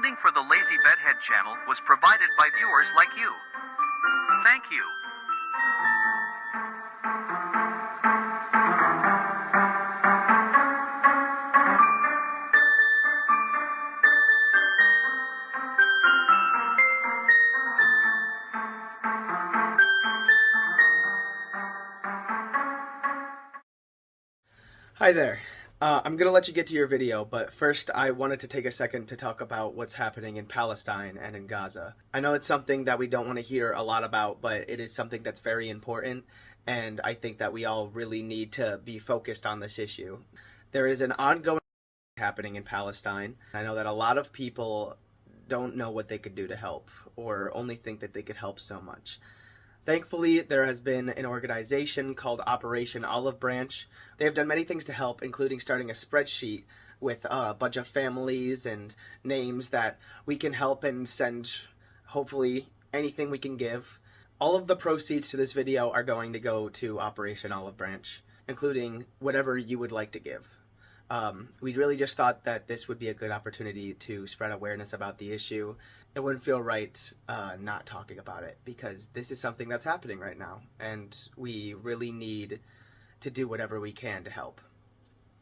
Funding for the Lazy Bedhead channel was provided by viewers like you. Thank you. Hi there. I'm going to let you get to your video, but first I wanted to take a second to talk about what's happening in Palestine and in Gaza. I know it's something that we don't want to hear a lot about, but it is something that's very important, and I think that we all really need to be focused on this issue. There is an ongoing happening in Palestine. I know that a lot of people don't know what they could do to help, or only think that they could help so much. Thankfully, there has been an organization called Operation Olive Branch. They have done many things to help, including starting a spreadsheet with a bunch of families and names that we can help and send, hopefully, anything we can give. All of the proceeds to this video are going to go to Operation Olive Branch, including whatever you would like to give. We really just thought that this would be a good opportunity to spread awareness about the issue. It wouldn't feel right not talking about it, because this is something that's happening right now, and we really need to do whatever we can to help.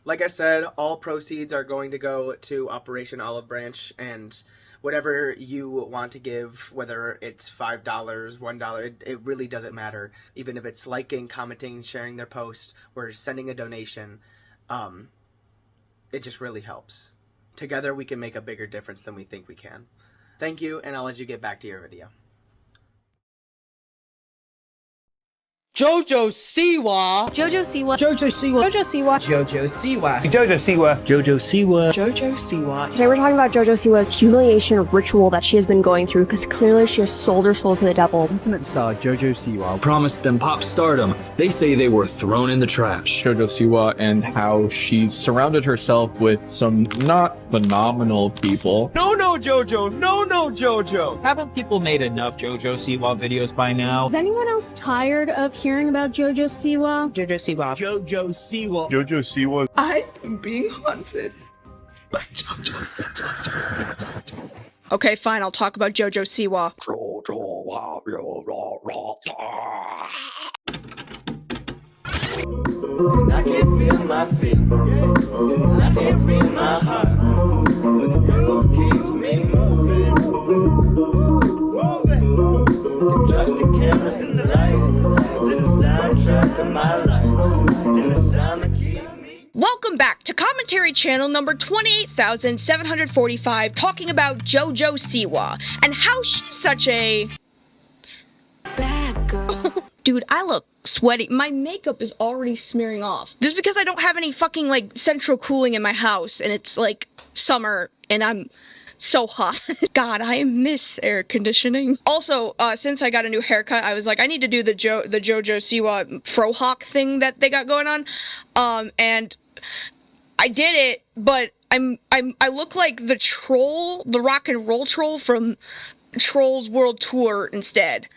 Like I said, all proceeds are going to go to Operation Olive Branch, and whatever you want to give, whether it's $5, $1, it really doesn't matter. Even if it's liking, commenting, sharing their post, or sending a donation, it just really helps. Together we can make a bigger difference than we think we can. Thank you, and I'll let you get back to your video. JoJo Siwa! JoJo Siwa. JoJo Siwa. JoJo Siwa. JoJo Siwa. JoJo Siwa. JoJo Siwa. JoJo Siwa. Today we're talking about JoJo Siwa's humiliation ritual that she has been going through because clearly she has sold her soul to the devil. Internet star JoJo Siwa promised them pop stardom. They say they were thrown in the trash. JoJo Siwa and how she's surrounded herself with some not phenomenal people. No, JoJo. No, JoJo. Haven't people made enough JoJo Siwa videos by now? Is anyone else tired of hearing about JoJo Siwa? JoJo Siwa. JoJo Siwa. JoJo Siwa. I am being haunted by JoJo Siwa. Okay, fine, I'll talk about JoJo Siwa. I can feel my feet. I can feel my heart. The groove keeps me moving. Trust the cameras and the lights. This is the soundtrack to my life. And the sound that keeps me. Welcome back to commentary channel number 28,745, talking about JoJo Siwa and how she's such a bad girl. Dude, I look sweaty. My makeup is already smearing off. Just because I don't have any fucking, like, central cooling in my house, and it's, like, summer, and I'm so hot. God, I miss air conditioning. Also, since I got a new haircut, I was like, I need to do the JoJo Siwa frohawk thing that they got going on. And I did it, but I look like the troll, the rock and roll troll from Trolls World Tour instead.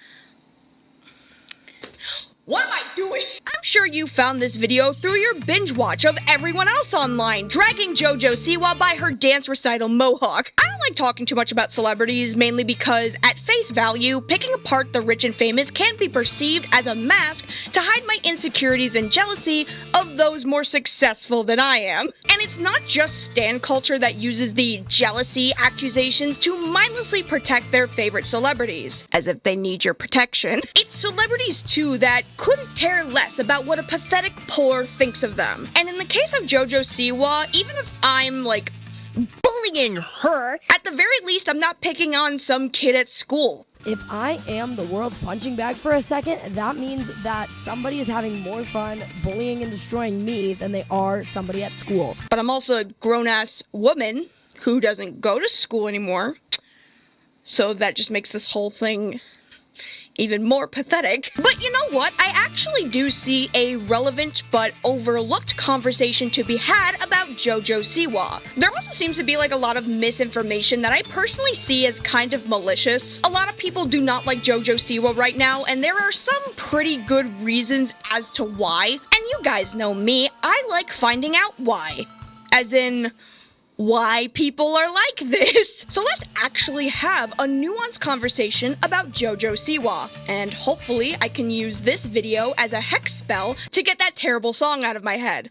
What am I doing? I'm sure you found this video through your binge watch of everyone else online, dragging JoJo Siwa by her dance recital mohawk. I don't like talking too much about celebrities, mainly because, at face value, picking apart the rich and famous can be perceived as a mask to hide my insecurities and jealousy of those more successful than I am. And it's not just stan culture that uses the jealousy accusations to mindlessly protect their favorite celebrities, as if they need your protection. It's celebrities too that couldn't care less about what a pathetic poor thinks of them. And in the case of JoJo Siwa, even if I'm, like, bullying her, at the very least I'm not picking on some kid at school. If I am the world's punching bag for a second, that means that somebody is having more fun bullying and destroying me than they are somebody at school. But I'm also a grown-ass woman who doesn't go to school anymore, so that just makes this whole thing even more pathetic. But you know what? I actually do see a relevant but overlooked conversation to be had about JoJo Siwa. There also seems to be like a lot of misinformation that I personally see as kind of malicious. A lot of people do not like JoJo Siwa right now, and there are some pretty good reasons as to why. And you guys know me, I like finding out why. As in, why people are like this. So let's actually have a nuanced conversation about JoJo Siwa, and hopefully I can use this video as a hex spell to get that terrible song out of my head.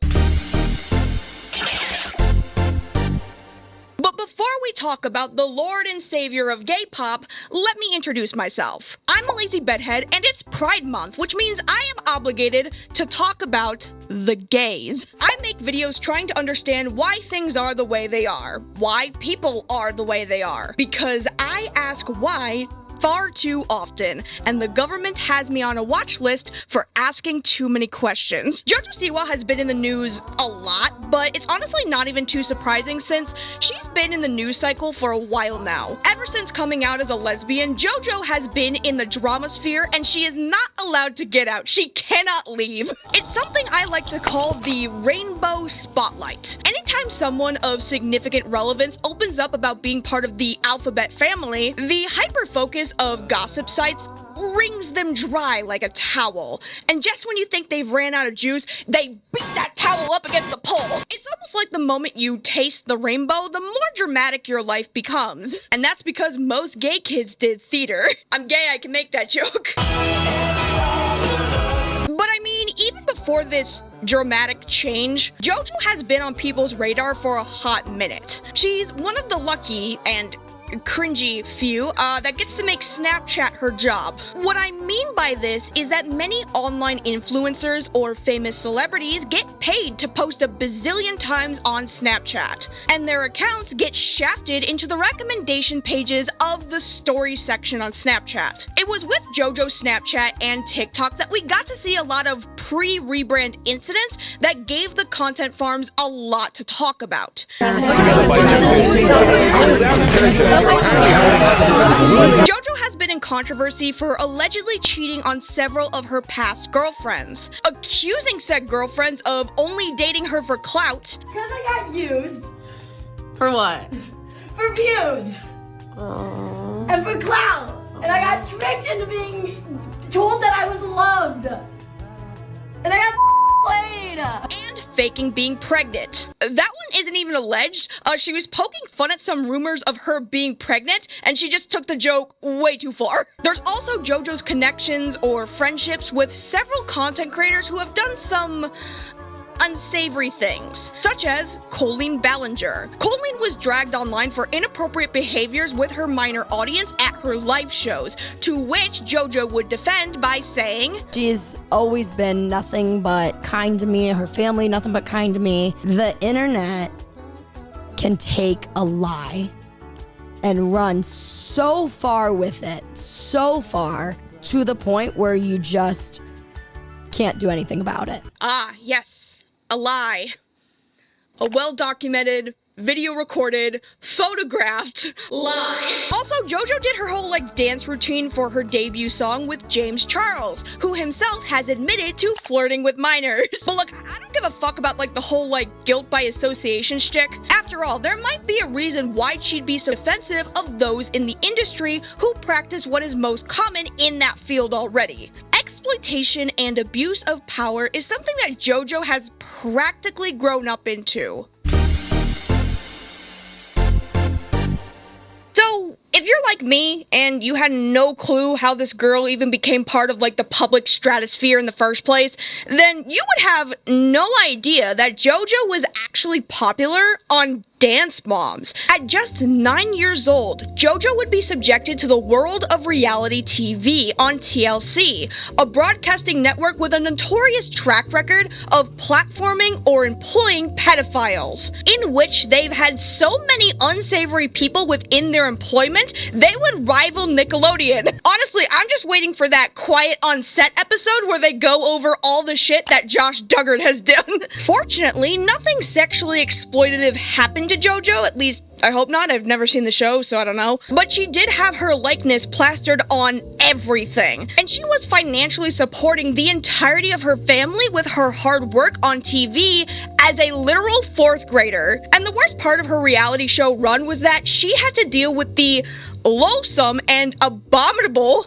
But before we talk about the Lord and Savior of gay pop, let me introduce myself. I'm a lazy bedhead, and it's Pride Month, which means I am obligated to talk about the gays. I make videos trying to understand why things are the way they are, why people are the way they are, because I ask why far too often, and the government has me on a watch list for asking too many questions. JoJo Siwa has been in the news a lot, but it's honestly not even too surprising since she's been in the news cycle for a while now. Ever since coming out as a lesbian, JoJo has been in the drama sphere and she is not allowed to get out. She cannot leave. It's something I like to call the rainbow spotlight. Anytime someone of significant relevance opens up about being part of the alphabet family, the hyper-focus of gossip sites wrings them dry like a towel. And just when you think they've ran out of juice, they beat that towel up against the pole. It's almost like the moment you taste the rainbow, the more dramatic your life becomes. And that's because most gay kids did theater. I'm gay, I can make that joke. But I mean, even before this dramatic change, JoJo has been on people's radar for a hot minute. She's one of the lucky and cringy few that gets to make Snapchat her job. What I mean by this is that many online influencers or famous celebrities get paid to post a bazillion times on Snapchat, and their accounts get shafted into the recommendation pages of the story section on Snapchat. It was with JoJo's Snapchat and TikTok that we got to see a lot of pre-rebrand incidents that gave the content farms a lot to talk about. JoJo has been in controversy for allegedly cheating on several of her past girlfriends, accusing said girlfriends of only dating her for clout. Because I got used. For what? For views. And for clout. And I got tricked into being told that I was loved. And I got played. And faking being pregnant. That one isn't even alleged. She was poking fun at some rumors of her being pregnant, and she just took the joke way too far. There's also JoJo's connections or friendships with several content creators who have done some unsavory things, such as Colleen Ballinger. Colleen was dragged online for inappropriate behaviors with her minor audience at her live shows, to which JoJo would defend by saying, She's always been nothing but kind to me, her family nothing but kind to me. The internet can take a lie and run so far with it, so far, to the point where you just can't do anything about it. Ah, yes. A lie. A well-documented, video-recorded, photographed lie. Also, JoJo did her whole, dance routine for her debut song with James Charles, who himself has admitted to flirting with minors. But look, I don't give a fuck about, the whole, guilt by association shtick. After all, there might be a reason why she'd be so defensive of those in the industry who practice what is most common in that field already. Exploitation and abuse of power is something that JoJo has practically grown up into. So, if you're like me and you had no clue how this girl even became part of the public stratosphere in the first place, then you would have no idea that JoJo was actually popular on Dance Moms. At just 9 years old, JoJo would be subjected to the world of reality TV on TLC, a broadcasting network with a notorious track record of platforming or employing pedophiles, in which they've had so many unsavory people within their employment, they would rival Nickelodeon. Honestly, I'm just waiting for that Quiet on Set episode where they go over all the shit that Josh Duggar has done. Fortunately, nothing sexually exploitative happened to JoJo, at least I hope not. I've never seen the show, so I don't know. But she did have her likeness plastered on everything, and she was financially supporting the entirety of her family with her hard work on TV as a literal 4th grader. And the worst part of her reality show run was that she had to deal with the loathsome and abominable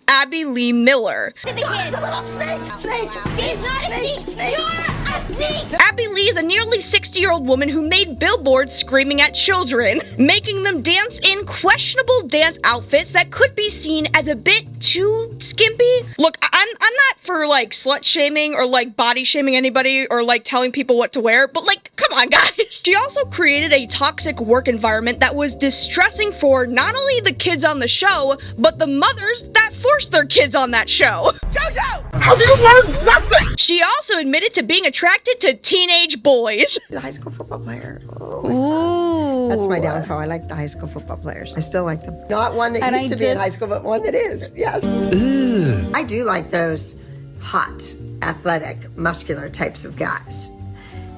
AmberLeigh Miller. She's a little snake! Snake! She's not a snake! You're a snake! AmberLeigh AmberLeigh is a nearly 60-year-old woman who made billboards screaming at children, making them dance in questionable dance outfits that could be seen as a bit too skimpy. Look, I'm not for like slut shaming or like body shaming anybody or like telling people what to wear, but like, come on guys. She also created a toxic work environment that was distressing for not only the kids on the show, but the mothers that forced their kids on that show. JoJo! Have you learned nothing? She also admitted to being attracted to teenage boys. The high school football player. Ooh. That's my downfall. I like the high school football players. I still like them. Not one that used to be in high school, but one that is. Yes. Ugh. I do like those hot, athletic, muscular types of guys.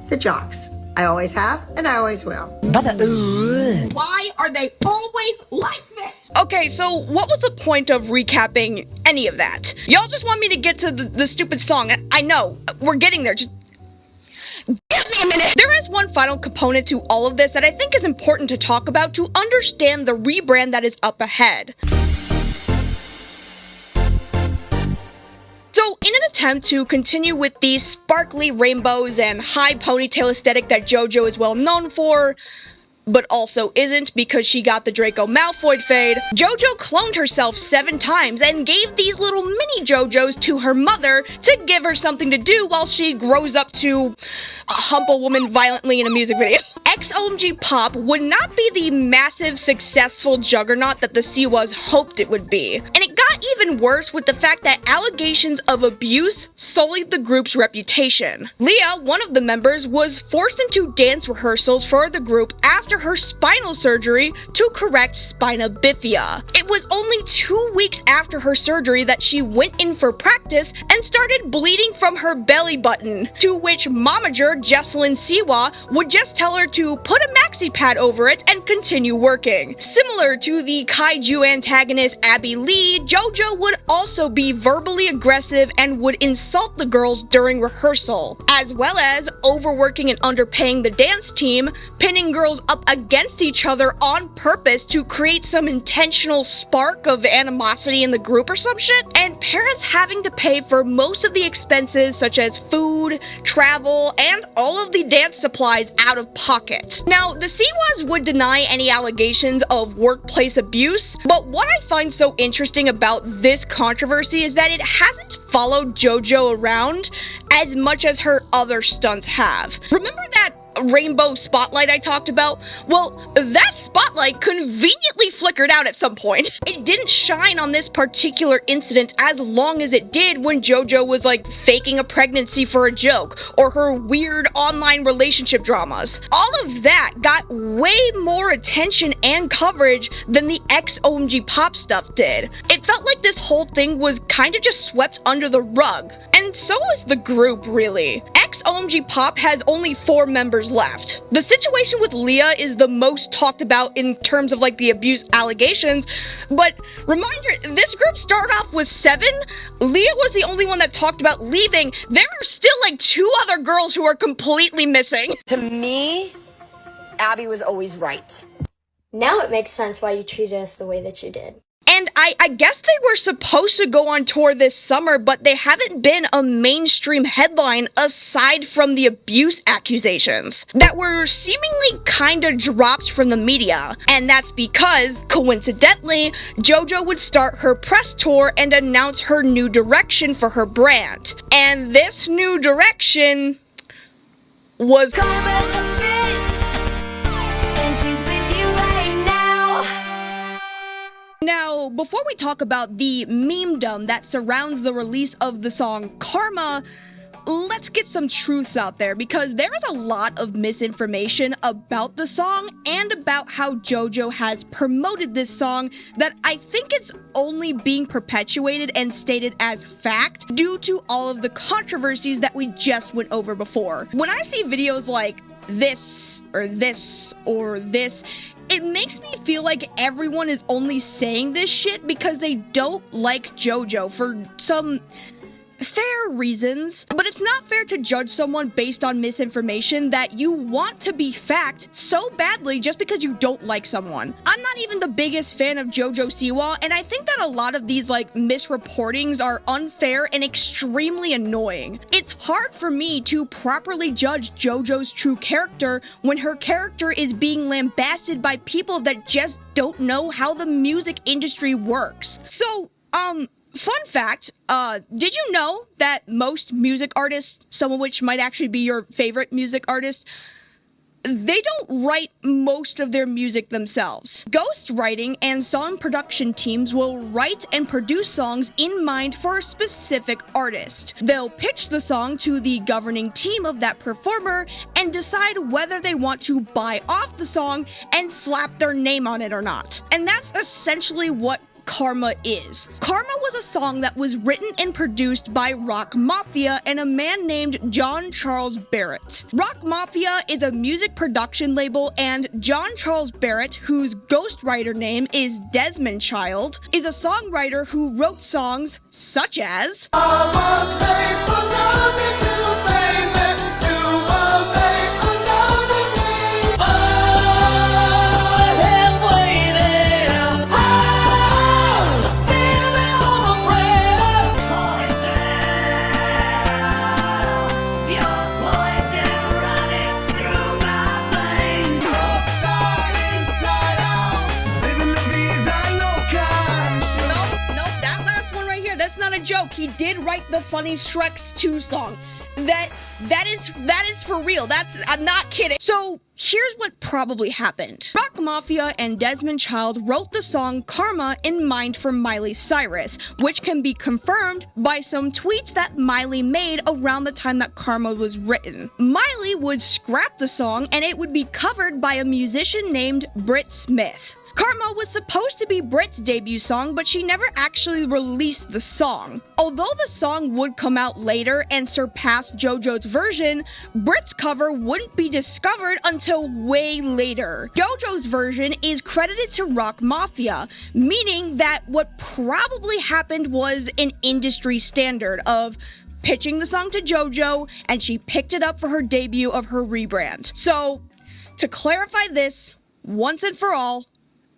The jocks. I always have, and I always will. Why are they always like this? Okay, so what was the point of recapping any of that? Y'all just want me to get to the stupid song. I know, we're getting there, just give me a minute. There is one final component to all of this that I think is important to talk about to understand the rebrand that is up ahead. So, in an attempt to continue with the sparkly rainbows and high ponytail aesthetic that JoJo is well known for, but also isn't because she got the Draco Malfoy fade, JoJo cloned herself 7 times and gave these little mini JoJos to her mother to give her something to do while she grows up to hump a woman violently in a music video. XOMGPop would not be the massive, successful juggernaut that the Siwas hoped it would be. And it got even worse with the fact that allegations of abuse sullied the group's reputation. Leah, one of the members, was forced into dance rehearsals for the group after her spinal surgery to correct spina bifida. It was only 2 weeks after her surgery that she went in for practice and started bleeding from her belly button, to which momager Jocelyn Siwa would just tell her to put a maxi pad over it and continue working. Similar to the kaiju antagonist AmberLeigh, JoJo would also be verbally aggressive and would insult the girls during rehearsal, as well as overworking and underpaying the dance team, pinning girls up against each other on purpose to create some intentional spark of animosity in the group or some shit, and parents having to pay for most of the expenses such as food, travel, and all of the dance supplies out of pocket. Now, the Siwas would deny any allegations of workplace abuse, but what I find so interesting about this controversy is that it hasn't followed JoJo around as much as her other stunts have. Remember that rainbow spotlight I talked about? Well, that spotlight conveniently flickered out at some point. It didn't shine on this particular incident as long as it did when JoJo was like faking a pregnancy for a joke, or her weird online relationship dramas. All of that got way more attention and coverage than the XOMGPop stuff did. It felt like this whole thing was kind of just swept under the rug. And so is the group, really. XOMGPop has only 4 members left. The situation with Leah is the most talked about in terms of like the abuse allegations, but reminder, this group started off with 7. Leah was the only one that talked about leaving. There are still like 2 other girls who are completely missing. To me, Abby was always right. Now it makes sense why you treated us the way that you did. And I guess they were supposed to go on tour this summer, but they haven't been a mainstream headline aside from the abuse accusations that were seemingly kinda dropped from the media. And that's because, coincidentally, JoJo would start her press tour and announce her new direction for her brand. And this new direction was Now, before we talk about the memedom that surrounds the release of the song Karma, let's get some truths out there, because there is a lot of misinformation about the song and about how JoJo has promoted this song that I think it's only being perpetuated and stated as fact due to all of the controversies that we just went over before. When I see videos like this, or this, or this, it makes me feel like everyone is only saying this shit because they don't like JoJo for some fair reasons, but it's not fair to judge someone based on misinformation that you want to be fact so badly just because you don't like someone. I'm not even the biggest fan of JoJo Siwa, and I think that a lot of these misreportings are unfair and extremely annoying. It's hard for me to properly judge JoJo's true character when her character is being lambasted by people that just don't know how the music industry works. So, fun fact, did you know that most music artists, some of which might actually be your favorite music artists, they don't write most of their music themselves. Ghostwriting and song production teams will write and produce songs in mind for a specific artist. They'll pitch the song to the governing team of that performer and decide whether they want to buy off the song and slap their name on it or not. And that's essentially what Karma is. Karma was a song that was written and produced by Rock Mafia and a man named John Charles Barrett. Rock Mafia is a music production label, and John Charles Barrett, whose ghostwriter name is Desmond Child, is a songwriter who wrote songs such as that's not a joke. He did write the funny Shreks 2 song. That is for real. I'm not kidding. So here's what probably happened. Rock Mafia and Desmond Child wrote the song Karma in mind for Miley Cyrus, which can be confirmed by some tweets that Miley made around the time that Karma was written. Miley would scrap the song and it would be covered by a musician named Britt Smith. Karma was supposed to be Britt's debut song, but she never actually released the song. Although the song would come out later and surpass JoJo's version, Britt's cover wouldn't be discovered until way later. JoJo's version is credited to Rock Mafia, meaning that what probably happened was an industry standard of pitching the song to JoJo, and she picked it up for her debut of her rebrand. So, to clarify this, once and for all,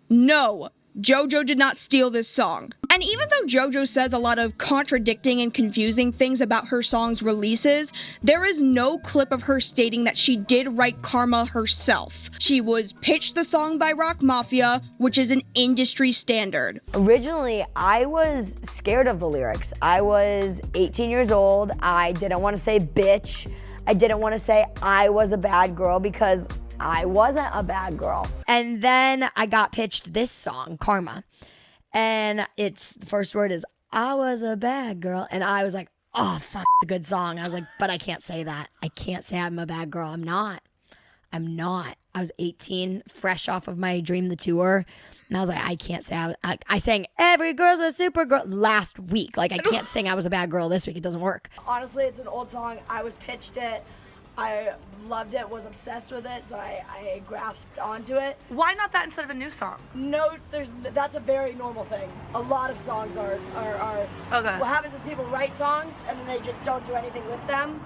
no, JoJo did not steal this song. And even though JoJo says a lot of contradicting and confusing things about her song's releases, there is no clip of her stating that she did write Karma herself. She was pitched the song by Rock Mafia, which is an industry standard. Originally, I was scared of the lyrics. I was 18 years old. I didn't want to say bitch. I didn't want to say I was a bad girl because I wasn't a bad girl. And then I got pitched this song, Karma. And the first word is, I was a bad girl. And I was like, oh, fuck, it's a good song. I was like, but I can't say that. I can't say I'm a bad girl. I'm not. I was 18, fresh off of my Dream the Tour. And I was like, I can't say I sang Every Girl's a Super Girl last week. I can't sing I was a bad girl this week. It doesn't work. Honestly, it's an old song. I was pitched it. I loved it, was obsessed with it, so I grasped onto it. Why not that instead of a new song? No, that's a very normal thing. A lot of songs are okay. What happens is people write songs and then they just don't do anything with them.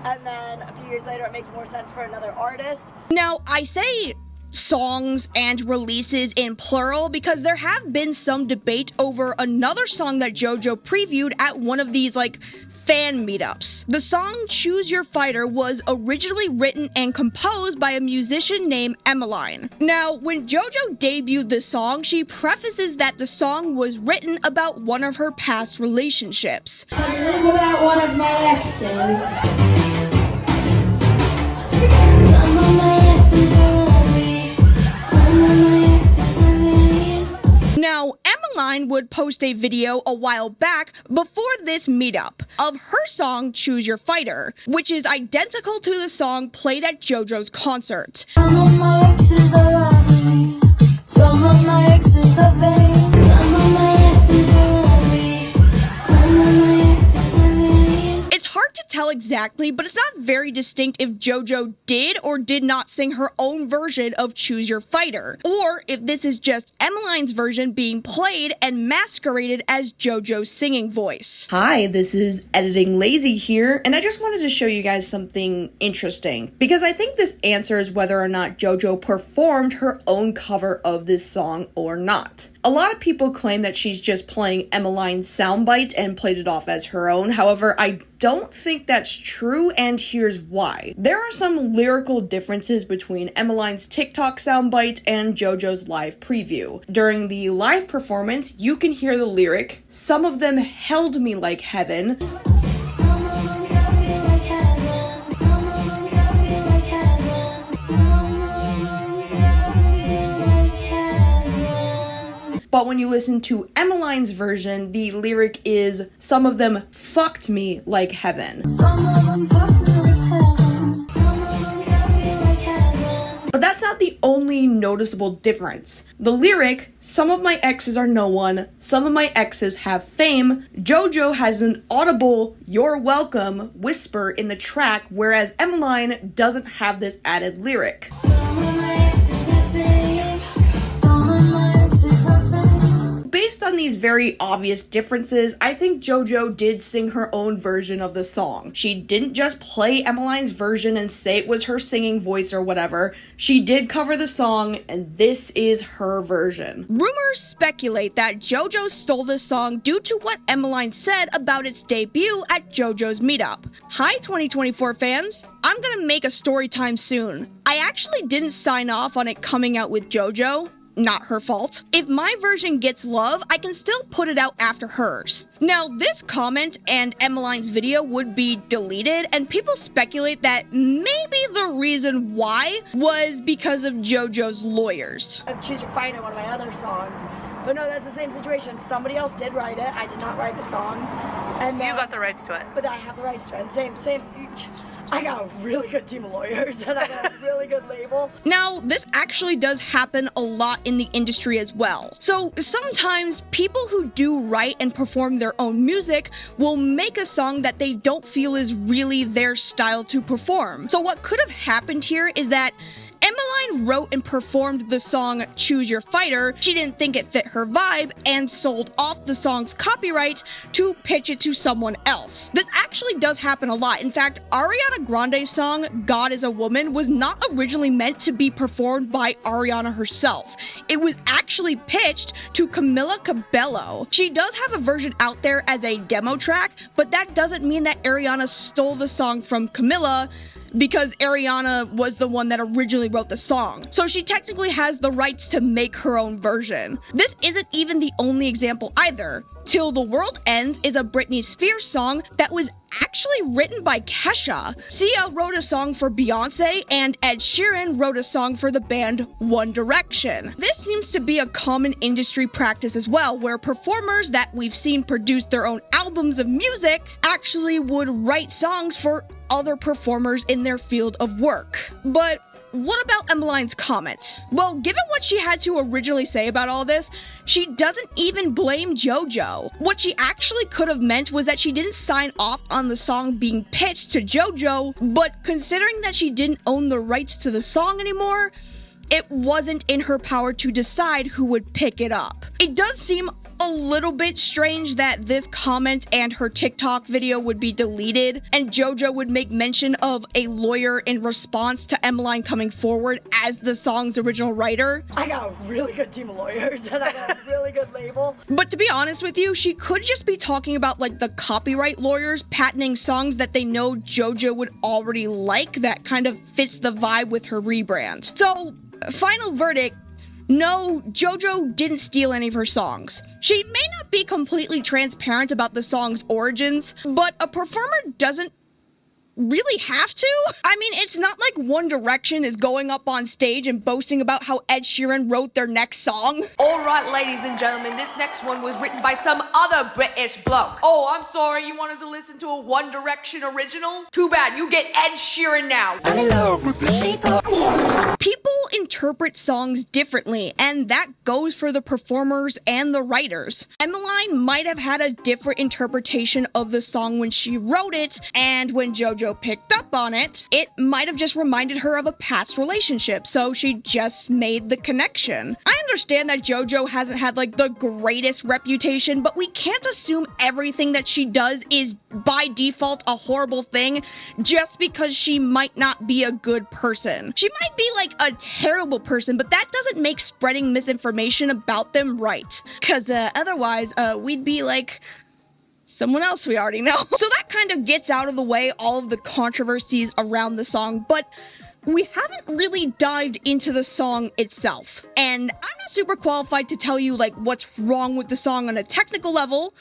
And then a few years later it makes more sense for another artist. Now, I say songs and releases in plural because there have been some debate over another song that JoJo previewed at one of these fan meetups. The song Choose Your Fighter was originally written and composed by a musician named AmberLeigh. Now, when JoJo debuted the song, she prefaces that the song was written about one of her past relationships. It is about one of my exes. Some of my exes are lovely. Some of my exes are mean. Now, AmberLeigh would post a video a while back before this meetup of her song Choose Your Fighter, which is identical to the song played at JoJo's concert. Some of my exes are ugly. Some of my exes are vain. Some of my exes are lovely. Some of my exes are mean. It's hard to tell exactly, but it's not very distinct if JoJo did or did not sing her own version of Choose Your Fighter, or if this is just Emmeline's version being played and masqueraded as JoJo's singing voice. Hi, this is Editing Lazy here, and I just wanted to show you guys something interesting, because I think this answers whether or not JoJo performed her own cover of this song or not. A lot of people claim that she's just playing Emmeline's soundbite and played it off as her own. However, I don't think that's true, and here's why. There are some lyrical differences between Emmeline's TikTok soundbite and JoJo's live preview. During the live performance, you can hear the lyric, "Some of them held me like heaven." But when you listen to Emmeline's version, the lyric is, "Some of them fucked me like heaven." But that's not the only noticeable difference. The lyric, "Some of my exes are no one, some of my exes have fame," JoJo has an audible "you're welcome" whisper in the track, whereas Emmeline doesn't have this added lyric. Based on these very obvious differences, I think JoJo did sing her own version of the song. She didn't just play Emmeline's version and say it was her singing voice or whatever. She did cover the song, and this is her version. Rumors speculate that JoJo stole this song due to what Emmeline said about its debut at JoJo's meetup. Hi 2024 fans! I'm gonna make a story time soon. I actually didn't sign off on it coming out with JoJo. Not her fault. If my version gets love, I can still put it out after hers. Now, this comment and Emmeline's video would be deleted, and people speculate that maybe the reason why was because of JoJo's lawyers. Choose Your Fighter, one of my other songs. But no, that's the same situation. Somebody else did write it. I did not write the song. And you got the rights to it. But I have the rights to it. Same. I got a really good team of lawyers, and I got a really good label. Now, this actually does happen a lot in the industry as well. So sometimes people who do write and perform their own music will make a song that they don't feel is really their style to perform. So what could have happened here is that Emmeline wrote and performed the song Choose Your Fighter. She didn't think it fit her vibe and sold off the song's copyright to pitch it to someone else. This actually does happen a lot. In fact, Ariana Grande's song God Is a Woman was not originally meant to be performed by Ariana herself. It was actually pitched to Camila Cabello. She does have a version out there as a demo track, but that doesn't mean that Ariana stole the song from Camila, because Ariana was the one that originally wrote the song. So she technically has the rights to make her own version. This isn't even the only example either. Till the World Ends is a Britney Spears song that was actually written by Kesha. Sia wrote a song for Beyonce, and Ed Sheeran wrote a song for the band One Direction. This seems to be a common industry practice as well, where performers that we've seen produce their own albums of music actually would write songs for other performers in their field of work. But what about Emmeline's comment? Well, given what she had to originally say about all this, she doesn't even blame JoJo. What she actually could have meant was that she didn't sign off on the song being pitched to JoJo, but considering that she didn't own the rights to the song anymore, it wasn't in her power to decide who would pick it up. It does seem a little bit strange that this comment and her TikTok video would be deleted, and JoJo would make mention of a lawyer in response to Emmeline coming forward as the song's original writer. I got a really good team of lawyers, and I got a really good label. But to be honest with you, she could just be talking about like the copyright lawyers patenting songs that they know JoJo would already like that kind of fits the vibe with her rebrand. So, final verdict, no, JoJo didn't steal any of her songs. She may not be completely transparent about the song's origins, but a performer doesn't really have to? I mean, it's not like One Direction is going up on stage and boasting about how Ed Sheeran wrote their next song. Alright, ladies and gentlemen, this next one was written by some other British bloke. Oh, I'm sorry, you wanted to listen to a One Direction original? Too bad, you get Ed Sheeran now. I'm in love with the shape of... People interpret songs differently, and that goes for the performers and the writers. AmberLeigh might have had a different interpretation of the song when she wrote it, and when JoJo picked up on it, it might have just reminded her of a past relationship, so she just made the connection. I understand that JoJo hasn't had like the greatest reputation, but we can't assume everything that she does is by default a horrible thing just because she might not be a good person. She might be like a terrible person, but that doesn't make spreading misinformation about them right. Cause otherwise, we'd be like someone else we already know. So that kind of gets out of the way all of the controversies around the song, but we haven't really dived into the song itself. And I'm not super qualified to tell you like what's wrong with the song on a technical level,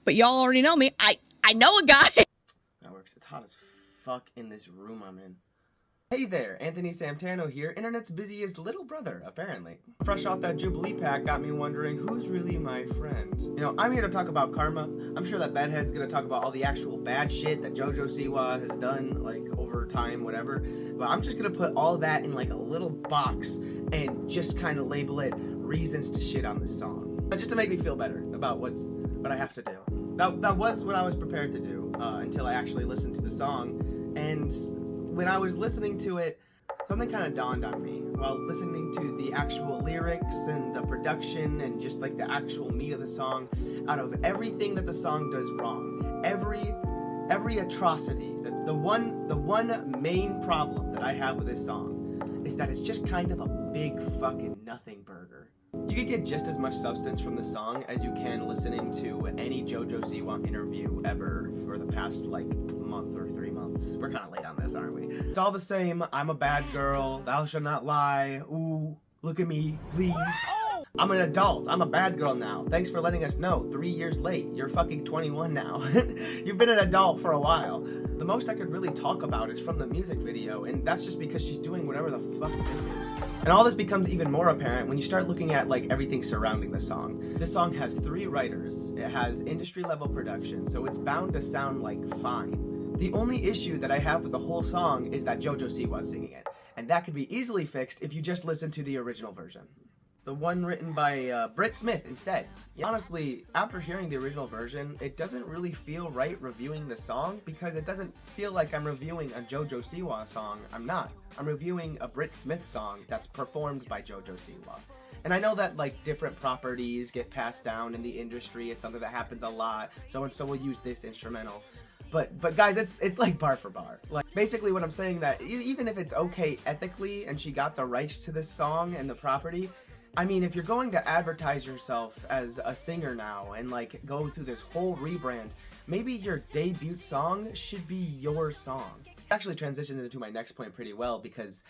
but y'all already know me. I know a guy. That works. It's hot as fuck in this room I'm in. Hey there, Anthony Santano here, internet's busiest little brother, apparently. Fresh off that Jubilee pack got me wondering who's really my friend. You know, I'm here to talk about karma. I'm sure that Bedhead's gonna talk about all the actual bad shit that JoJo Siwa has done, like, over time, whatever. But I'm just gonna put all that in, like, a little box and just kind of label it reasons to shit on this song. But just to make me feel better about what I have to do. That was what I was prepared to do until I actually listened to the song. And when I was listening to it, something kind of dawned on me while listening to the actual lyrics and the production and just like the actual meat of the song. Out of everything that the song does wrong, every atrocity, the one main problem that I have with this song is that it's just kind of a big fucking nothing burger. You could get just as much substance from the song as you can listening to any JoJo Siwa interview ever for the past like month or 3 months. We're kind of late on this, aren't we? It's all the same. I'm a bad girl. Thou shalt not lie. Ooh, look at me, please. I'm an adult. I'm a bad girl now. Thanks for letting us know. 3 years late. You're fucking 21 now. You've been an adult for a while. The most I could really talk about is from the music video, and that's just because she's doing whatever the fuck this is. And all this becomes even more apparent when you start looking at like everything surrounding the song. This song has 3 writers. It has industry level production, so it's bound to sound like fine. The only issue that I have with the whole song is that JoJo Siwa is singing it, and that could be easily fixed if you just listen to the original version. The one written by Britt Smith instead. Honestly, after hearing the original version, it doesn't really feel right reviewing the song because it doesn't feel like I'm reviewing a JoJo Siwa song. I'm not. I'm reviewing a Britt Smith song that's performed by JoJo Siwa. And I know that like different properties get passed down in the industry. It's something that happens a lot. So and so will use this instrumental. But guys, it's like bar for bar. Like basically what I'm saying that even if it's okay ethically and she got the rights to this song and the property, I mean, if you're going to advertise yourself as a singer now and like go through this whole rebrand, maybe your debut song should be your song. Actually transitioned into my next point pretty well because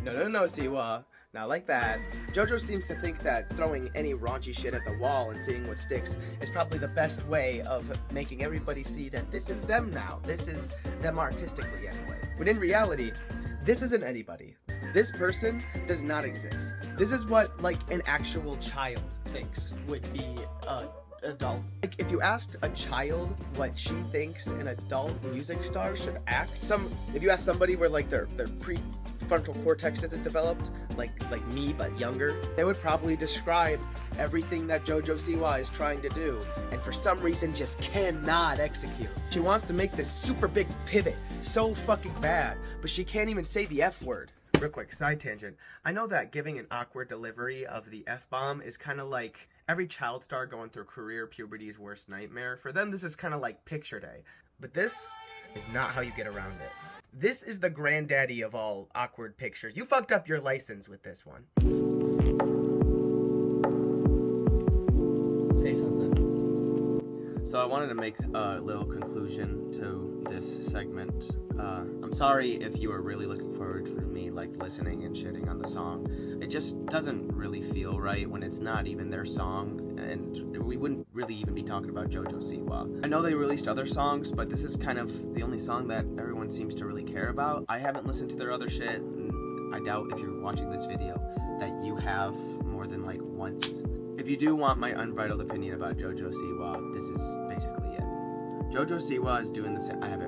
no, Siwa. Not like that. JoJo seems to think that throwing any raunchy shit at the wall and seeing what sticks is probably the best way of making everybody see that this is them now. This is them artistically anyway. When in reality, this isn't anybody. This person does not exist. This is what like an actual child thinks would be adult. Like if you asked a child what she thinks an adult music star should act, if you ask somebody where like their prefrontal cortex isn't developed, like me but younger, they would probably describe everything that JoJo Siwa is trying to do and for some reason just cannot execute. She wants to make this super big pivot so fucking bad, but she can't even say the F word. Real quick, side tangent. I know that giving an awkward delivery of the F-bomb is kind of like every child star going through career puberty's worst nightmare. For them, this is kind of like picture day. But this is not how you get around it. This is the granddaddy of all awkward pictures. You fucked up your license with this one. Say something. So I wanted to make a little conclusion to this segment. I'm sorry if you were really looking forward to me like listening and shitting on the song. It just doesn't really feel right when it's not even their song and we wouldn't really even be talking about JoJo Siwa. I know they released other songs, but this is kind of the only song that everyone seems to really care about. I haven't listened to their other shit, and I doubt if you're watching this video that you have more than like once. If you do want my unbridled opinion about JoJo Siwa, this is basically it. JoJo Siwa is doing the same. I have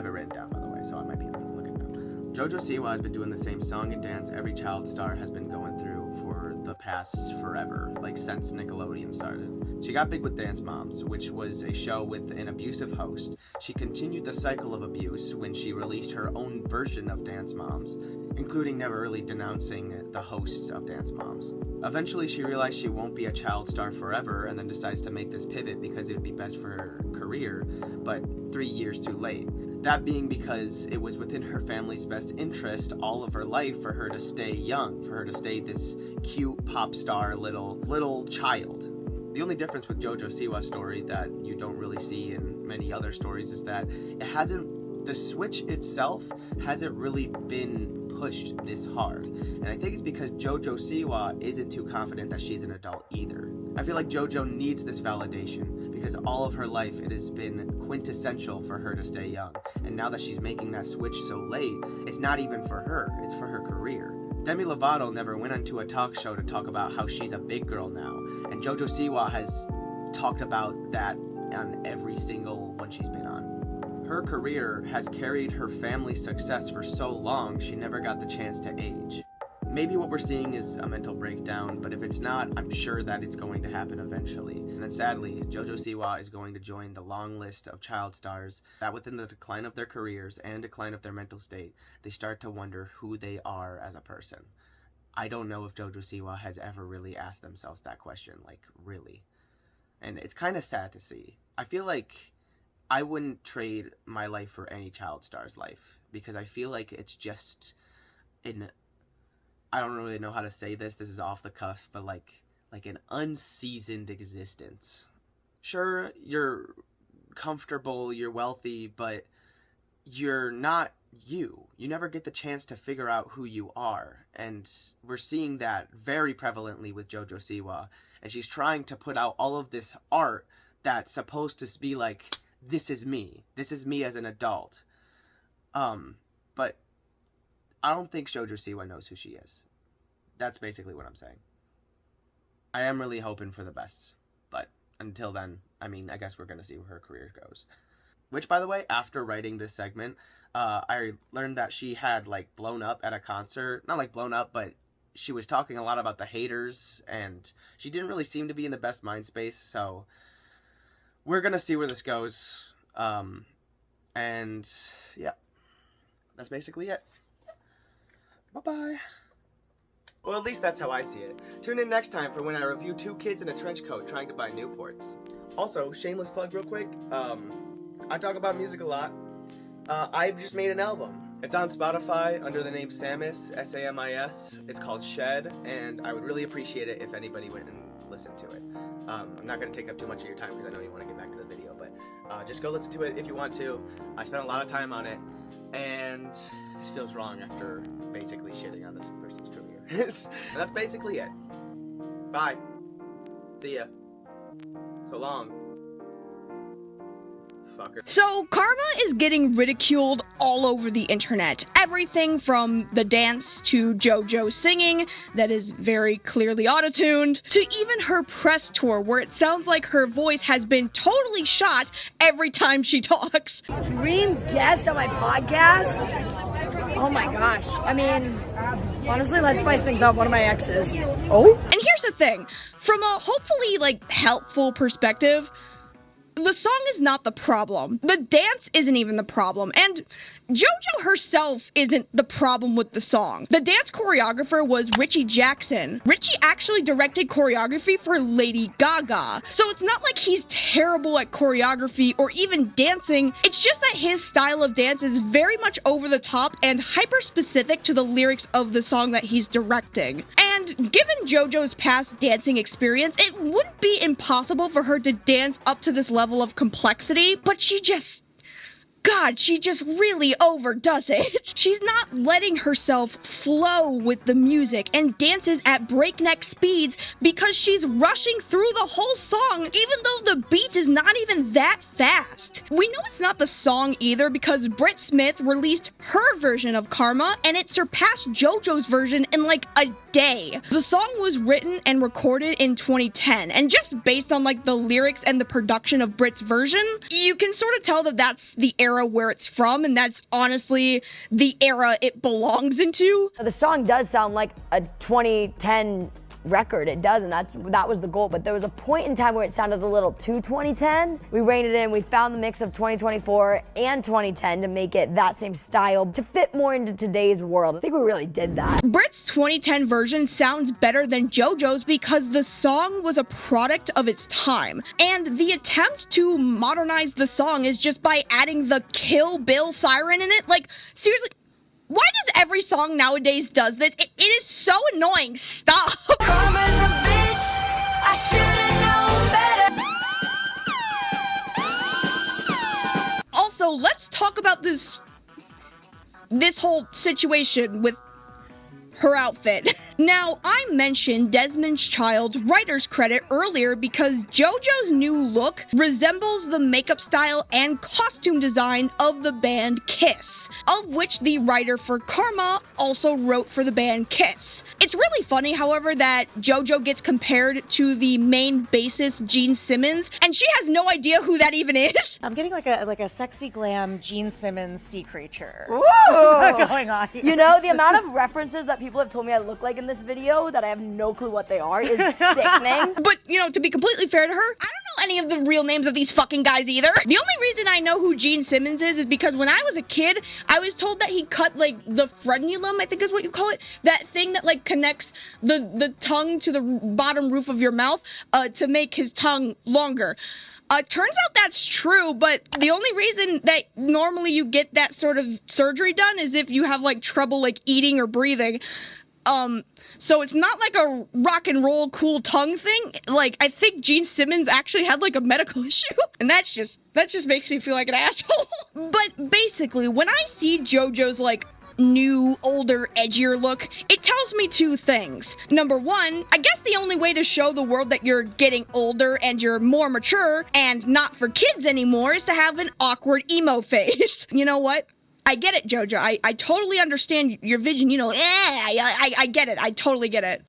it written down, by the way, so I might be looking down. JoJo Siwa has been doing the same song and dance every child star has been going through for the past forever, like since Nickelodeon started. She got big with Dance Moms, which was a show with an abusive host. She continued the cycle of abuse when she released her own version of Dance Moms, including never really denouncing the hosts of Dance Moms. Eventually, she realized she won't be a child star forever, and then decides to make this pivot because it would be best for her career, but 3 years too late. That being because it was within her family's best interest all of her life for her to stay young, for her to stay this cute pop star little child. The only difference with JoJo Siwa's story that you don't really see in many other stories is that the switch itself hasn't really been pushed this hard. And I think it's because JoJo Siwa isn't too confident that she's an adult either. I feel like JoJo needs this validation because all of her life it has been quintessential for her to stay young. And now that she's making that switch so late, it's not even for her, it's for her career. Demi Lovato never went onto a talk show to talk about how she's a big girl now. And JoJo Siwa has talked about that on every single one she's been on. Her career has carried her family's success for so long, she never got the chance to age. Maybe what we're seeing is a mental breakdown, but if it's not, I'm sure that it's going to happen eventually. And then sadly, JoJo Siwa is going to join the long list of child stars that within the decline of their careers and decline of their mental state, they start to wonder who they are as a person. I don't know if JoJo Siwa has ever really asked themselves that question, like really. And it's kind of sad to see. I feel like I wouldn't trade my life for any child star's life because I feel like it's just I don't really know how to say this is off the cuff, but like an unseasoned existence. Sure, you're comfortable, you're wealthy, but you're not you. You never get the chance to figure out who you are, and we're seeing that very prevalently with JoJo Siwa, and she's trying to put out all of this art that's supposed to be like, this is me as an adult. But I don't think JoJo Siwa knows who she is. That's basically what I'm saying. I am really hoping for the best, but until then, I mean, I guess we're gonna see where her career goes. Which, by the way, after writing this segment, I learned that she had, like, blown up at a concert. Not, like, blown up, but she was talking a lot about the haters, and she didn't really seem to be in the best mind space, so we're gonna see where this goes. And, yeah. That's basically it. Bye-bye. Well, at least that's how I see it. Tune in next time for when I review two kids in a trench coat trying to buy Newports. Also, shameless plug real quick, I talk about music a lot. I just made an album. It's on Spotify under the name SAMIS, S-A-M-I-S. It's called Shed, and I would really appreciate it if anybody went and listened to it. I'm not going to take up too much of your time because I know you want to get back to the video, but just go listen to it if you want to. I spent a lot of time on it, and this feels wrong after basically shitting on this person's career. And that's basically it. Bye. See ya. So long. Fucker. So, Karma is getting ridiculed all over the internet. Everything from the dance to JoJo singing that is very clearly auto-tuned, to even her press tour where it sounds like her voice has been totally shot every time she talks. Dream guest on my podcast? Oh my gosh. I mean, honestly, let's spice things up. One of my exes. Oh? And here's the thing. From a hopefully, helpful perspective, the song is not the problem. The dance isn't even the problem. And JoJo herself isn't the problem with the song. The dance choreographer was Richie Jackson. Richie actually directed choreography for Lady Gaga. So it's not like he's terrible at choreography or even dancing. It's just that his style of dance is very much over the top and hyper specific to the lyrics of the song that he's directing. And given JoJo's past dancing experience, it wouldn't be impossible for her to dance up to this level of complexity, but she just God, she just really overdoes it. She's not letting herself flow with the music and dances at breakneck speeds because she's rushing through the whole song, even though the beat is not even that fast. We know it's not the song either because Britt Smith released her version of Karma and it surpassed JoJo's version in like a day. The song was written and recorded in 2010, and just based on like the lyrics and the production of Britt's version, you can sort of tell that that's the era where it's from, and that's honestly the era it belongs into. The song does sound like a 2010 record, it does, and that was the goal, but there was a point in time where it sounded a little too 2010. We reined it in, we found the mix of 2024 and 2010 to make it that same style to fit more into today's world. I think we really did that. Britt's 2010 version sounds better than JoJo's because the song was a product of its time, and the attempt to modernize the song is just by adding the Kill Bill siren in it. Like, seriously, why does every song nowadays does this? It is so annoying. Stop. Karma's a bitch. I should've known better. Also, let's talk about this whole situation with her outfit. Now, I mentioned Desmond's Child writer's credit earlier because JoJo's new look resembles the makeup style and costume design of the band Kiss, of which the writer for Karma also wrote for the band Kiss. It's really funny, however, that JoJo gets compared to the main bassist Gene Simmons, and she has no idea who that even is. I'm getting like a sexy glam Gene Simmons sea creature. Whoa! Going on here. You know, the amount of references that people have told me I look like in this video that I have no clue what they are is sickening. But, you know, to be completely fair to her, I don't know any of the real names of these fucking guys either. The only reason I know who Gene Simmons is because when I was a kid, I was told that he cut, like, the frenulum, I think is what you call it, that thing that, like, connects the tongue to the bottom roof of your mouth to make his tongue longer. Turns out that's true, but the only reason that normally you get that sort of surgery done is if you have, like, trouble, like, eating or breathing. So it's not like a rock and roll cool tongue thing. Like, I think Gene Simmons actually had like a medical issue, and that just makes me feel like an asshole. But basically, when I see JoJo's like new, older, edgier look, it tells me two things. Number one, I guess the only way to show the world that you're getting older and you're more mature and not for kids anymore is to have an awkward emo face. You know what? I get it, JoJo. I totally understand your vision. You know, I get it. I totally get it.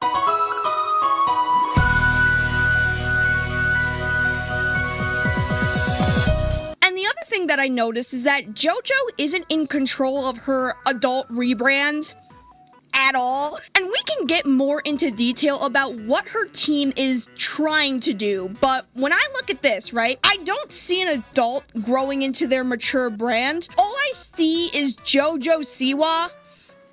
And the other thing that I noticed is that JoJo isn't in control of her adult rebrand at all. And we can get more into detail about what her team is trying to do. But when I look at this, right, I don't see an adult growing into their mature brand. All I see is JoJo Siwa,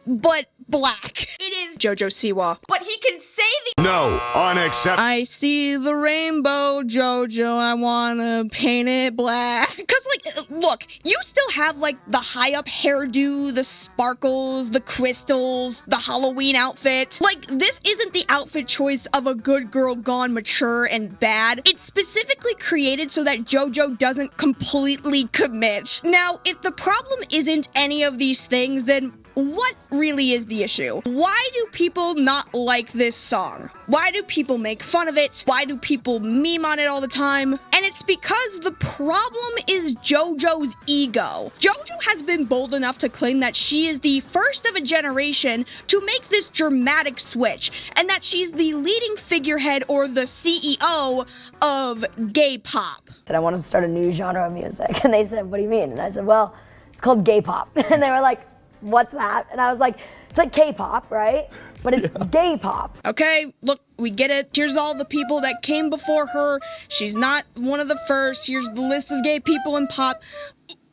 but black. It is JoJo Siwa. But he can say the— No, unacceptable. I see the rainbow, JoJo, I wanna paint it black. Cause like, look, you still have like the high up hairdo, the sparkles, the crystals, the Halloween outfit. Like, this isn't the outfit choice of a good girl gone mature and bad. It's specifically created so that JoJo doesn't completely commit. Now, if the problem isn't any of these things, then what really is the issue? Why do people not like this song? Why do people make fun of it? Why do people meme on it all the time? And it's because the problem is JoJo's ego. JoJo has been bold enough to claim that she is the first of a generation to make this dramatic switch, and that she's the leading figurehead or the CEO of gay pop. That I wanted to start a new genre of music, and they said, what do you mean? And I said, well, it's called gay pop. And they were like, what's that? And I was like, it's like K-pop, right? But it's gay pop. Okay, look, we get it. Here's all the people that came before her. She's not one of the first. Here's the list of gay people in pop.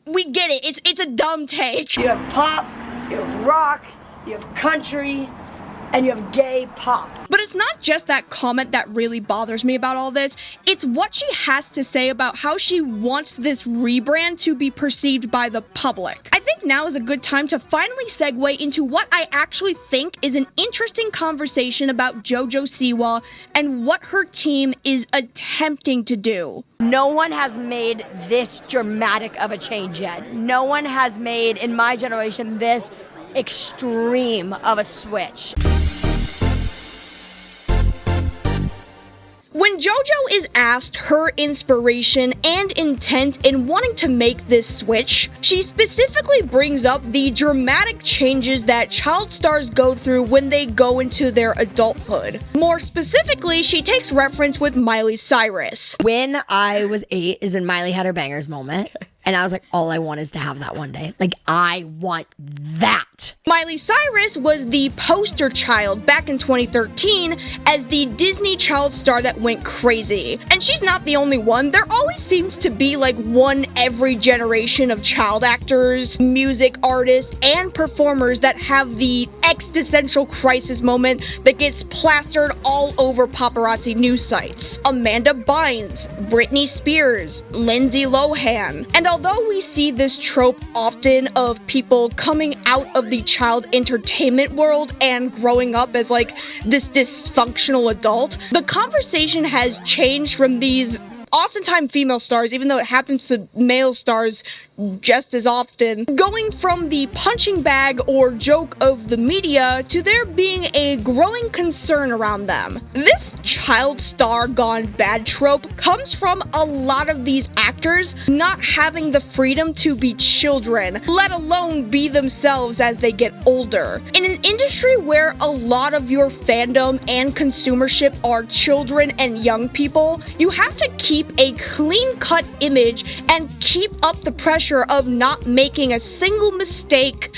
We get it. It's a dumb take. You have pop, you have rock, you have country, and you have gay pop. But it's not just that comment that really bothers me about all this. It's what she has to say about how she wants this rebrand to be perceived by the public. I think now is a good time to finally segue into what I actually think is an interesting conversation about JoJo Siwa and what her team is attempting to do. No one has made this dramatic of a change yet. No one has made, in my generation, this extreme of a switch. When JoJo is asked her inspiration and intent in wanting to make this switch, she specifically brings up the dramatic changes that child stars go through when they go into their adulthood. More specifically, she takes reference with Miley Cyrus. When I was 8 is when Miley had her bangers moment. And I was like, all I want is to have that one day. Like, I want that. Miley Cyrus was the poster child back in 2013 as the Disney child star that went crazy. And she's not the only one. There always seems to be like one every generation of child actors, music artists, and performers that have the existential crisis moment that gets plastered all over paparazzi news sites. Amanda Bynes, Britney Spears, Lindsay Lohan. And although we see this trope often of people coming out of the child entertainment world and growing up as like this dysfunctional adult, the conversation has changed from these oftentimes female stars, even though it happens to male stars just as often, going from the punching bag or joke of the media to there being a growing concern around them. This child star gone bad trope comes from a lot of these actors not having the freedom to be children, let alone be themselves as they get older. In an industry where a lot of your fandom and consumership are children and young people, you have to keep a clean-cut image and keep up the pressure of not making a single mistake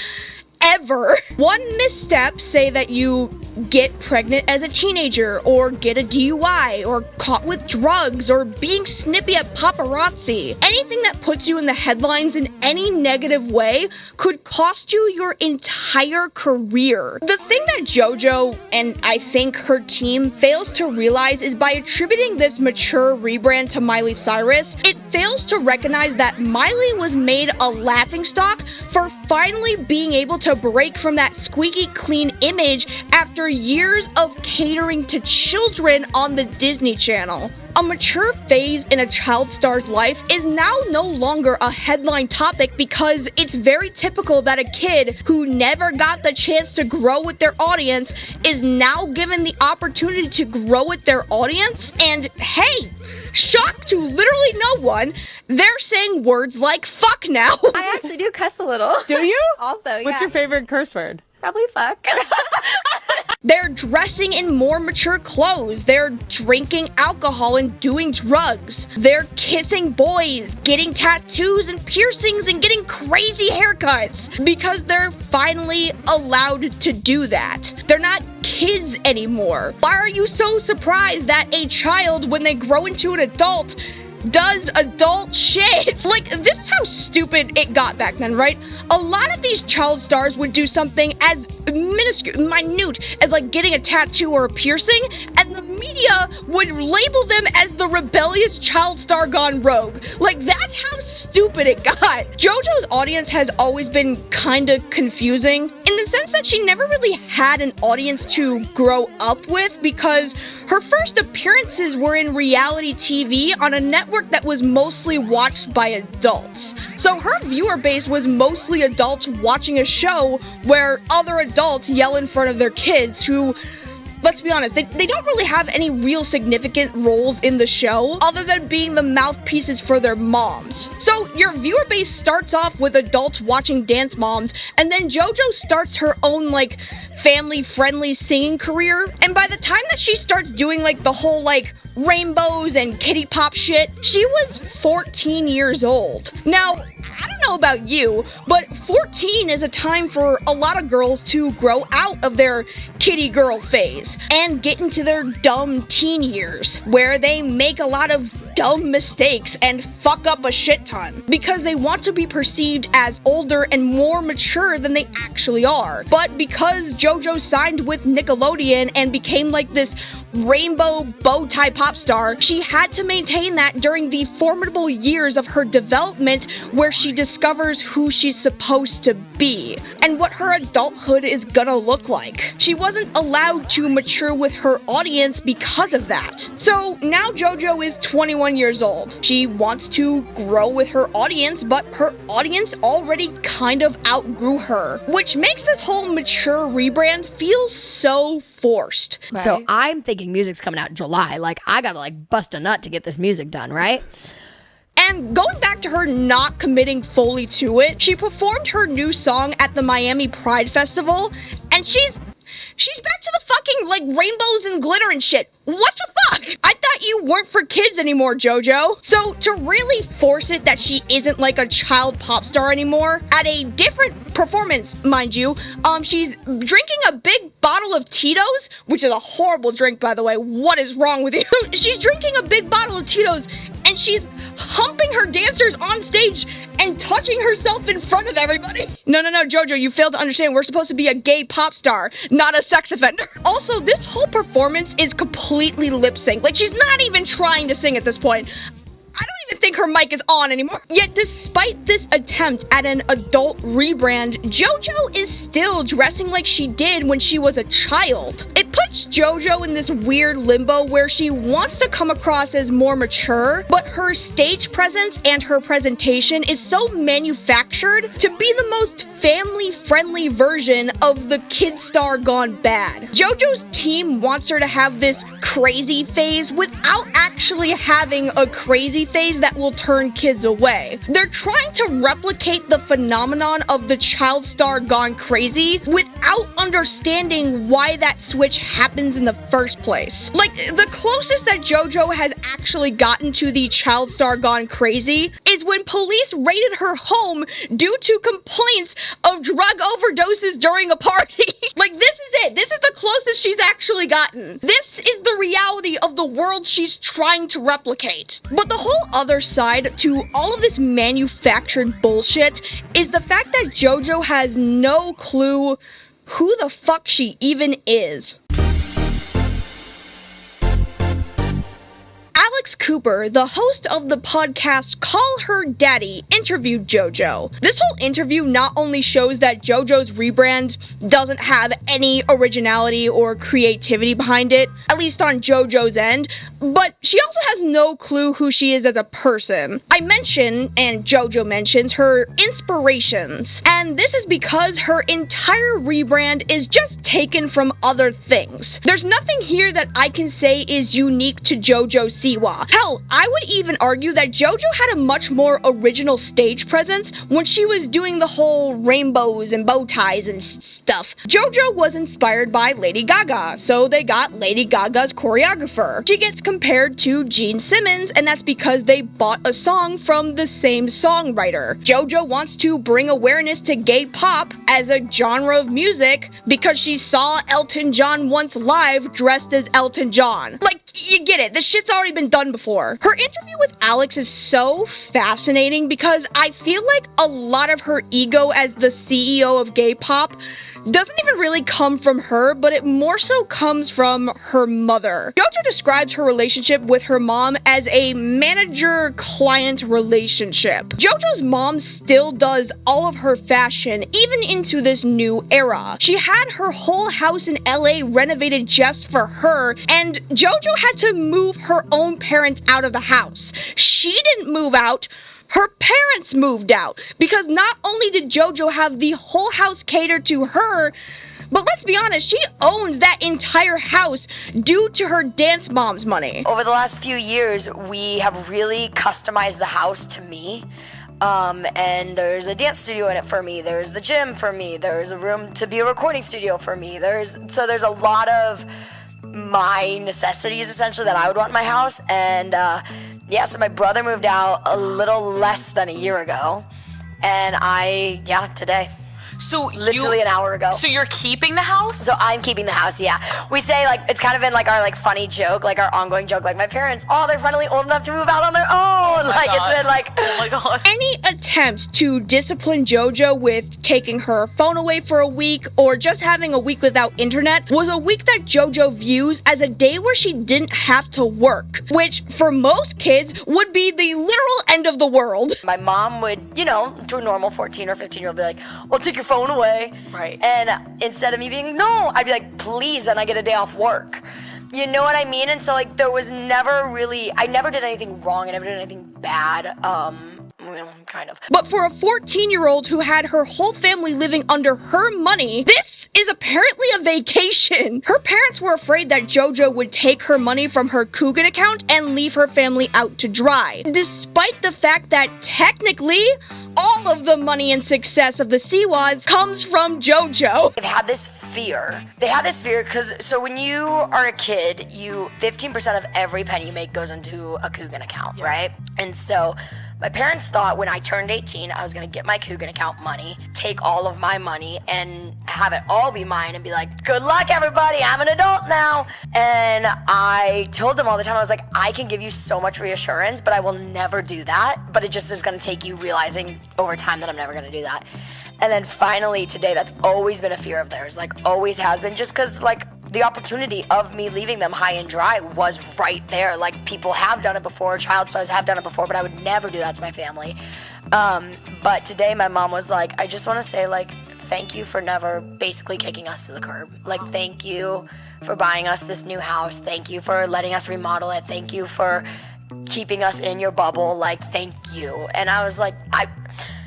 ever. One misstep, say that you get pregnant as a teenager, or get a DUI, or caught with drugs, or being snippy at paparazzi. Anything that puts you in the headlines in any negative way could cost you your entire career. The thing that JoJo, and I think her team, fails to realize is by attributing this mature rebrand to Miley Cyrus, it fails to recognize that Miley was made a laughingstock for finally being able to break from that squeaky clean image after years of catering to children on the Disney Channel. A mature phase in a child star's life is now no longer a headline topic because it's very typical that a kid who never got the chance to grow with their audience is now given the opportunity to grow with their audience. And hey, shock to literally no one, they're saying words like fuck now. I actually do cuss a little. Do you? Also, yeah. What's your favorite curse word? Probably fuck. They're dressing in more mature clothes. They're drinking alcohol and doing drugs. They're kissing boys, getting tattoos and piercings and getting crazy haircuts because they're finally allowed to do that. They're not kids anymore. Why are you so surprised that a child, when they grow into an adult, does adult shit? Like, this is how stupid it got back then, right? A lot of these child stars would do something as minute as like getting a tattoo or a piercing, and the media would label them as the rebellious child star gone rogue. Like, that's how stupid it got. JoJo's audience has always been kinda confusing in the sense that she never really had an audience to grow up with because her first appearances were in reality TV on a network that was mostly watched by adults. So her viewer base was mostly adults watching a show where other adults yell in front of their kids who, let's be honest, they don't really have any real significant roles in the show other than being the mouthpieces for their moms. So your viewer base starts off with adults watching Dance Moms, and then JoJo starts her own like family-friendly singing career, and by the time that she starts doing like the whole like rainbows and kitty pop shit, she was 14 years old. Now, I don't know about you, but 14 is a time for a lot of girls to grow out of their kitty girl phase and get into their dumb teen years, where they make a lot of dumb mistakes and fuck up a shit ton because they want to be perceived as older and more mature than they actually are. But because JoJo signed with Nickelodeon and became like this rainbow bow tie pop star, she had to maintain that during the formidable years of her development where she discovers who she's supposed to be and what her adulthood is gonna look like. She wasn't allowed to mature with her audience because of that. So now JoJo is 21 years old. She wants to grow with her audience, but her audience already kind of outgrew her, which makes this whole mature rebrand feel so forced. Right. So I'm thinking music's coming out in July. Like, I gotta like bust a nut to get this music done, right? And going back to her not committing fully to it, she performed her new song at the Miami Pride Festival, and she's back to the fucking, like, rainbows and glitter and shit. What the fuck? I thought you weren't for kids anymore, JoJo. So to really force it that she isn't like a child pop star anymore, at a different performance, mind you, she's drinking a big bottle of Tito's, which is a horrible drink, by the way. What is wrong with you? She's drinking a big bottle of Tito's, and she's humping her dancers on stage and touching herself in front of everybody. No, JoJo, you failed to understand. We're supposed to be a gay pop star, not a sex offender. Also, this whole performance is completely lip sync. Like, she's not even trying to sing at this point. I don't even think her mic is on anymore. Yet despite this attempt at an adult rebrand, JoJo is still dressing like she did when she was a child. It puts JoJo in this weird limbo where she wants to come across as more mature, but her stage presence and her presentation is so manufactured to be the most family-friendly version of the kid star gone bad. JoJo's team wants her to have this crazy phase without actually having a crazy phase that will turn kids away. They're trying to replicate the phenomenon of the child star gone crazy without understanding why that switch happens in the first place. Like, the closest that JoJo has actually gotten to the child star gone crazy is when police raided her home due to complaints of drug overdoses during a party. Like, this is it. This is the closest she's actually gotten. This is the reality of the world she's trying to replicate. But the whole other side to all of this manufactured bullshit is the fact that JoJo has no clue who the fuck she even is. Alex Cooper, the host of the podcast Call Her Daddy, interviewed JoJo. This whole interview not only shows that JoJo's rebrand doesn't have any originality or creativity behind it, at least on JoJo's end, but she also has no clue who she is as a person. I mention, and JoJo mentions, her inspirations, and this is because her entire rebrand is just taken from other things. There's nothing here that I can say is unique to JoJo Siwa. Hell, I would even argue that JoJo had a much more original stage presence when she was doing the whole rainbows and bow ties and stuff. JoJo was inspired by Lady Gaga, so they got Lady Gaga's choreographer. She gets compared to Gene Simmons, and that's because they bought a song from the same songwriter. JoJo wants to bring awareness to gay pop as a genre of music because she saw Elton John once live dressed as Elton John. Like, you get it, this shit's already been done before. Her interview with Alex is so fascinating because I feel like a lot of her ego as the CEO of gay pop doesn't even really come from her, but it more so comes from her mother. JoJo describes her relationship with her mom as a manager-client relationship. JoJo's mom still does all of her fashion, even into this new era. She had her whole house in LA renovated just for her, and JoJo had to move her own parents out of the house. She didn't move out. Her parents moved out, because not only did JoJo have the whole house catered to her, but let's be honest, she owns that entire house due to her dance mom's money. Over the last few years, we have really customized the house to me. And there's a dance studio in it for me, there's the gym for me, there's a room to be a recording studio for me, there's a lot of my necessities essentially that I would want in my house. And yeah, so my brother moved out a little less than a year ago, and today. So literally an hour ago. So you're keeping the house? So I'm keeping the house, yeah. We say, like, it's kind of been, like, our, like, funny joke, like, our ongoing joke, like, my parents, they're finally old enough to move out on their own. Like, it's been, like, oh my god. Any attempt to discipline JoJo with taking her phone away for a week or just having a week without internet was a week that JoJo views as a day where she didn't have to work, which for most kids would be the literal end of the world. My mom would, you know, to a normal 14 or 15-year-old be like, well, take your phone away. Right. And instead of me being like, no, I'd be like, please, then I get a day off work. You know what I mean? And so, like, there was never really, I never did anything wrong. I never did anything bad. Kind of. But for a 14-year-old who had her whole family living under her money, this is apparently a vacation. Her parents were afraid that JoJo would take her money from her Coogan account and leave her family out to dry, despite the fact that technically all of the money and success of the Siwas comes from JoJo. They've had this fear. They had this fear because, so when you are a kid, 15% of every penny you make goes into a Coogan account, right? And so my parents thought when I turned 18, I was gonna get my Coogan account money, take all of my money, and have it all be mine and be like, good luck, everybody, I'm an adult now. And I told them all the time, I was like, I can give you so much reassurance, but I will never do that. But it just is gonna take you realizing over time that I'm never gonna do that. And then finally today, that's always been a fear of theirs, like always has been, just because, like, the opportunity of me leaving them high and dry was right there. Like, people have done it before, child stars have done it before, but I would never do that to my family. But today my mom was like, I just want to say, like, thank you for never basically kicking us to the curb. Like, thank you for buying us this new house. Thank you for letting us remodel it. Thank you for keeping us in your bubble. Like, thank you. And I was like,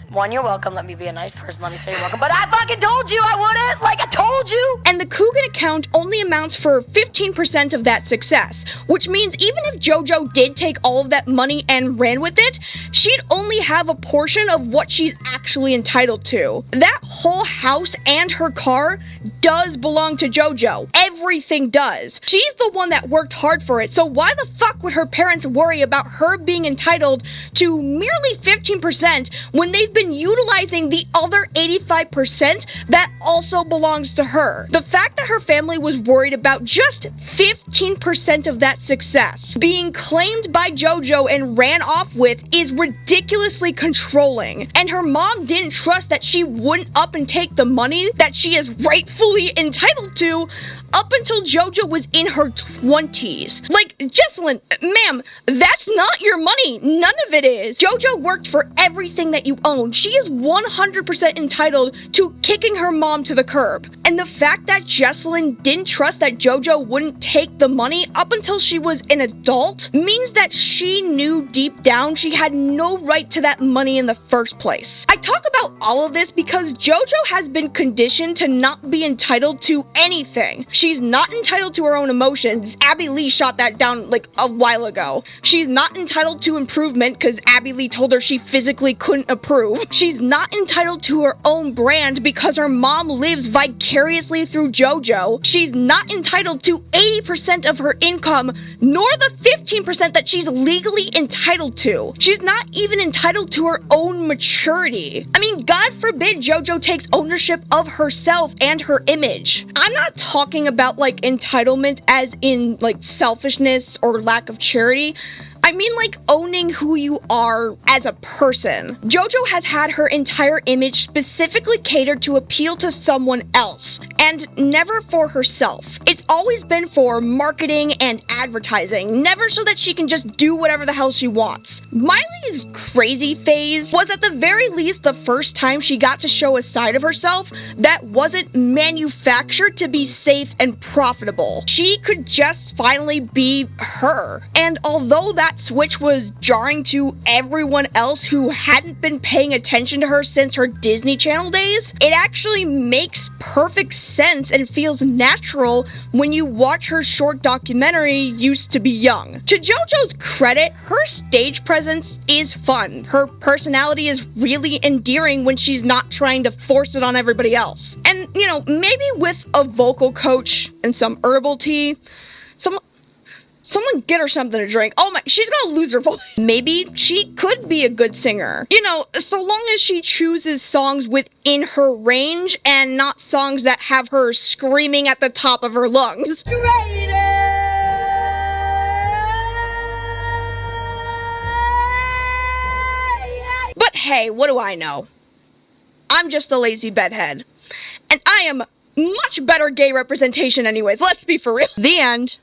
one, you're welcome. Let me be a nice person. Let me say you're welcome. But I fucking told you I wouldn't. Like, I told you. And the Coogan account only amounts for 15% of that success, which means even if JoJo did take all of that money and ran with it, she'd only have a portion of what she's actually entitled to. That whole house and her car does belong to JoJo. Everything does. She's the one that worked hard for it, so why the fuck would her parents worry about her being entitled to merely 15% when they've been utilizing the other 85% that also belongs to her? The fact that her family was worried about just 15% of that success being claimed by JoJo and ran off with is ridiculously controlling. And her mom didn't trust that she wouldn't up and take the money that she is rightfully entitled to up until JoJo was in her 20s. Like, Jesselyn, ma'am, that's not your money. None of it is. JoJo worked for everything that you own. She is 100% entitled to kicking her mom to the curb. And the fact that Jesselyn didn't trust that JoJo wouldn't take the money up until she was an adult means that she knew deep down she had no right to that money in the first place. I talk about all of this because JoJo has been conditioned to not be entitled to anything. She's not entitled to her own emotions. AmberLeigh shot that down like a while ago. She's not entitled to improvement because AmberLeigh told her she physically couldn't approve. She's not entitled to her own brand because her mom lives vicariously through JoJo. She's not entitled to 80% of her income, nor the 15% that she's legally entitled to. She's not even entitled to her own maturity. I mean, God forbid JoJo takes ownership of herself and her image. I'm not talking about like entitlement as in like selfishness or lack of charity. I mean like owning who you are as a person. JoJo has had her entire image specifically catered to appeal to someone else, and never for herself. It's always been for marketing and advertising, never so that she can just do whatever the hell she wants. Miley's crazy phase was at the very least the first time she got to show a side of herself that wasn't manufactured to be safe and profitable. She could just finally be her. And although that switch was jarring to everyone else who hadn't been paying attention to her since her Disney Channel days, it actually makes perfect sense and feels natural when you watch her short documentary, Used to Be Young. To JoJo's credit, her stage presence is fun. Her personality is really endearing when she's not trying to force it on everybody else. And, you know, maybe with a vocal coach and some herbal tea, Someone get her something to drink. Oh my, she's gonna lose her voice. Maybe she could be a good singer. You know, so long as she chooses songs within her range and not songs that have her screaming at the top of her lungs. But hey, what do I know? I'm just a lazy bedhead. And I am much better gay representation anyways, let's be for real. The end.